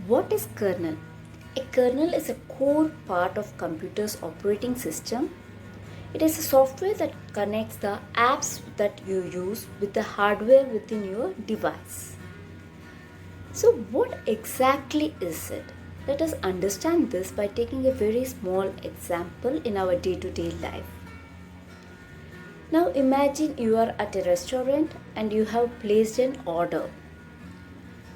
What is kernel? A kernel is a core part of computer's operating system. It is a software that connects the apps that you use with the hardware within your device. So what exactly is it? Let us understand this by taking a very small example in our day-to-day life. Now imagine you are at a restaurant and you have placed an order.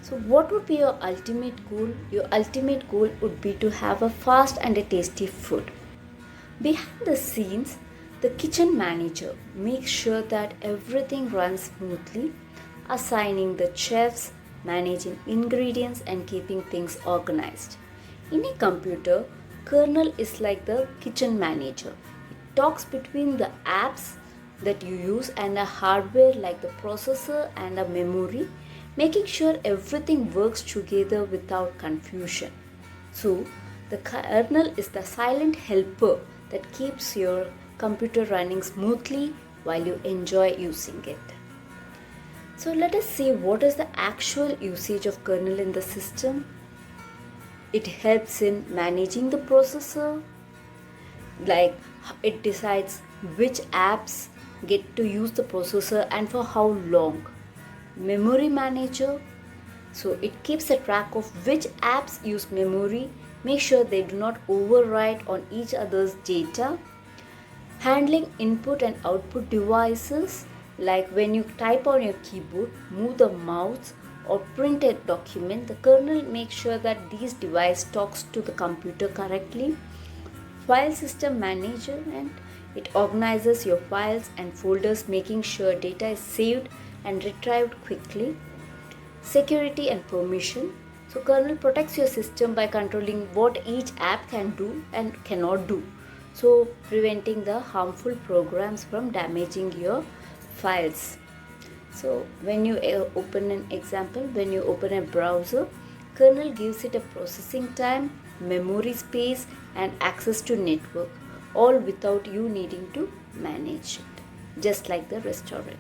So what would be your ultimate goal? Your ultimate goal would be to have a fast and a tasty food. Behind the scenes, the kitchen manager makes sure that everything runs smoothly, assigning the chefs, managing ingredients and keeping things organized. In a computer, kernel is like the kitchen manager. It talks between the apps that you use and a hardware like the processor and a memory, making sure everything works together without confusion. So, the kernel is the silent helper that keeps your computer running smoothly while you enjoy using it. So, let us see what is the actual usage of kernel in the system. It helps in managing the processor, like it decides which apps get to use the processor and for how long. Memory manager, so it keeps a track of which apps use memory, make sure they do not overwrite on each other's data. Handling input and output devices, like when you type on your keyboard, move the mouse or print a document, the kernel makes sure that these device talks to the computer correctly. File system management, it organizes your files and folders, making sure data is saved and retrieved quickly. Security and permission. So kernel protects your system by controlling what each app can do and cannot do. So preventing the harmful programs from damaging your files. So when you open an example, when you open a browser, kernel gives it a processing time, memory space and access to network, all without you needing to manage it, just like the restaurant.